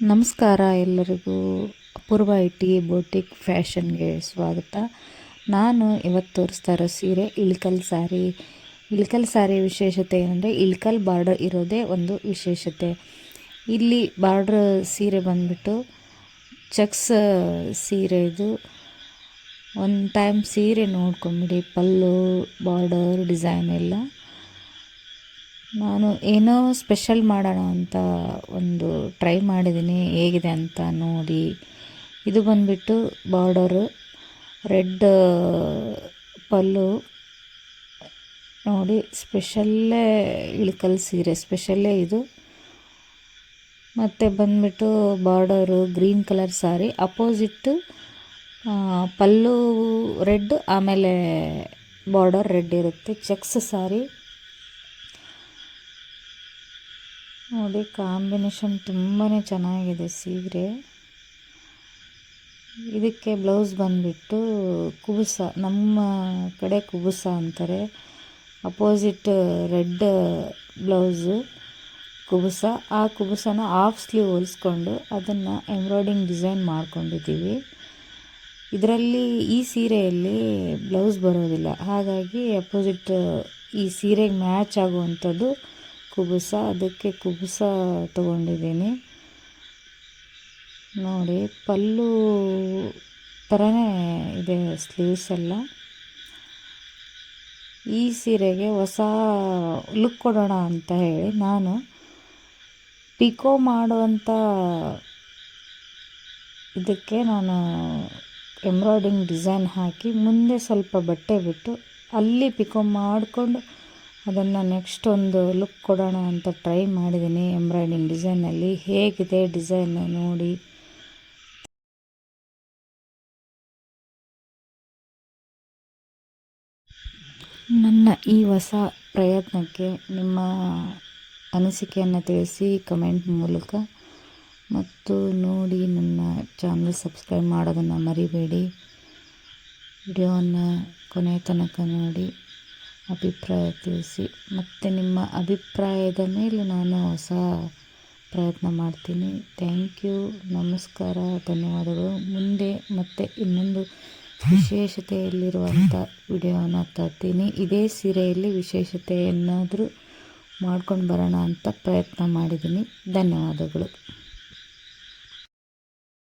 ನಮಸ್ಕಾರ ಎಲ್ಲರಿಗೂ. ಅಪೂರ್ವ IT boutique ಫ್ಯಾಷನ್ಗೆ ಸ್ವಾಗತ. ನಾನು ಇವತ್ತು ತೋರಿಸ್ತಾ ಇರೋ ಸೀರೆ ಇಳ್ಕಲ್ ಸ್ಯಾರಿ. ಇಳ್ಕಲ್ ಸ್ಯಾರಿ ವಿಶೇಷತೆ ಏನಂದರೆ ಇಳ್ಕಲ್ ಬಾರ್ಡರ್ ಇರೋದೇ ಒಂದು ವಿಶೇಷತೆ. ಇಲ್ಲಿ ಬಾರ್ಡ್ರ್ ಸೀರೆ ಬಂದ್ಬಿಟ್ಟು ಚೆಕ್ಸ್ ಸೀರೆ. ಇದು ಒಂದು ಟೈಮ್ ಸೀರೆ ನೋಡ್ಕೊಂಬಿಡಿ, ಪಲ್ಲು ಬಾರ್ಡರ್ ಡಿಸೈನ್ ಎಲ್ಲ. ನಾನು ಏನೋ ಸ್ಪೆಷಲ್ ಮಾಡೋಣ ಅಂತ ಒಂದು ಟ್ರೈ ಮಾಡಿದ್ದೀನಿ, ಹೇಗಿದೆ ಅಂತ ನೋಡಿ. ಇದು ಬಂದುಬಿಟ್ಟು ಬಾರ್ಡರು ರೆಡ್ ಪಲ್ಲು ನೋಡಿ, ಸ್ಪೆಷಲ್ಲೇ ಇಳ್ಕಲ್ ಸೀರೆ ಸ್ಪೆಷಲ್ಲೇ ಇದು. ಮತ್ತು ಬಂದುಬಿಟ್ಟು ಬಾರ್ಡರು ಗ್ರೀನ್ ಕಲರ್ ಸಾರಿ, ಅಪೋಸಿಟ್ಟು ಪಲ್ಲು ರೆಡ್, ಆಮೇಲೆ ಬಾರ್ಡರ್ ರೆಡ್ ಇರುತ್ತೆ. ಚೆಕ್ಸ್ ಸಾರಿ ನೋಡಿ, ಕಾಂಬಿನೇಷನ್ ತುಂಬಾ ಚೆನ್ನಾಗಿದೆ ಸೀರೆ. ಇದಕ್ಕೆ ಬ್ಲೌಸ್ ಬಂದುಬಿಟ್ಟು ಕುಬುಸ, ನಮ್ಮ ಕಡೆ ಕುಬುಸ ಅಂತಾರೆ. ಅಪೋಸಿಟ್ ರೆಡ್ ಬ್ಲೌಸು ಕುಬುಸ. ಆ ಕುಬುಸನ ಹಾಫ್ ಸ್ಲೀವ್ ಹೊಲಿಸ್ಕೊಂಡು ಅದನ್ನು ಎಂಬ್ರಾಯ್ಡಿಂಗ್ ಡಿಸೈನ್ ಮಾಡ್ಕೊಂಡಿದ್ದೀವಿ. ಇದರಲ್ಲಿ ಈ ಸೀರೆಯಲ್ಲಿ ಬ್ಲೌಸ್ ಬರೋದಿಲ್ಲ, ಹಾಗಾಗಿ ಅಪೋಸಿಟ್ ಈ ಸೀರೆಗೆ ಮ್ಯಾಚ್ ಆಗುವಂಥದ್ದು ಕುಬುಸ, ಅದಕ್ಕೆ ಕುಬುಸ ತೊಗೊಂಡಿದ್ದೀನಿ. ನೋಡಿ, ಪಲ್ಲು ಥರನೇ ಇದೆ ಸ್ಲೀವ್ಸ್ ಎಲ್ಲ. ಈ ಸೀರೆಗೆ ಹೊಸ ಲುಕ್ ಕೊಡೋಣ ಅಂತ ಹೇಳಿ ನಾನು ಪಿಕೋ ಮಾಡುವಂಥ ಇದಕ್ಕೆ ನಾನು ಎಂಬ್ರಾಯ್ಡಿಂಗ್ ಡಿಸೈನ್ ಹಾಕಿ ಮುಂದೆ ಸ್ವಲ್ಪ ಬಟ್ಟೆ ಬಿಟ್ಟು ಅಲ್ಲಿ ಪಿಕೋ ಮಾಡಿಕೊಂಡು ಅದನ್ನು ನೆಕ್ಸ್ಟ್ ಒಂದು ಲುಕ್ ಕೊಡೋಣ ಅಂತ ಟ್ರೈ ಮಾಡಿದ್ದೀನಿ. ಎಂಬ್ರಾಯ್ಡಿಂಗ್ ಡಿಸೈನಲ್ಲಿ ಹೇಗಿದೆ ಡಿಸೈನ್ ನೋಡಿ. ನನ್ನ ಈ ಹೊಸ ಪ್ರಯತ್ನಕ್ಕೆ ನಿಮ್ಮ ಅನಿಸಿಕೆಯನ್ನು ತಿಳಿಸಿ ಕಮೆಂಟ್ ಮೂಲಕ, ಮತ್ತು ನೋಡಿ ನನ್ನ ಚಾನಲ್ ಸಬ್ಸ್ಕ್ರೈಬ್ ಮಾಡೋದನ್ನು ಮರಿಬೇಡಿ. ವಿಡಿಯೋವನ್ನು ಕೊನೆ ತನಕ ನೋಡಿ ಅಭಿಪ್ರಾಯ ತಿಳಿಸಿ. ಮತ್ತು ನಿಮ್ಮ ಅಭಿಪ್ರಾಯದ ಮೇಲೆ ನಾನು ಹೊಸ ಪ್ರಯತ್ನ ಮಾಡ್ತೀನಿ. ಥ್ಯಾಂಕ್ ಯು, ನಮಸ್ಕಾರ, ಧನ್ಯವಾದಗಳು. ಮುಂದೆ ಮತ್ತೆ ಇನ್ನೊಂದು ವಿಶೇಷತೆಯಲ್ಲಿರುವಂಥ ವಿಡಿಯೋನ ತರ್ತೀನಿ. ಇದೇ ಸೀರೆಯಲ್ಲಿ ವಿಶೇಷತೆ ಏನಾದರೂ ಮಾಡ್ಕೊಂಡು ಬರೋಣ ಅಂತ ಪ್ರಯತ್ನ ಮಾಡಿದ್ದೀನಿ. ಧನ್ಯವಾದಗಳು.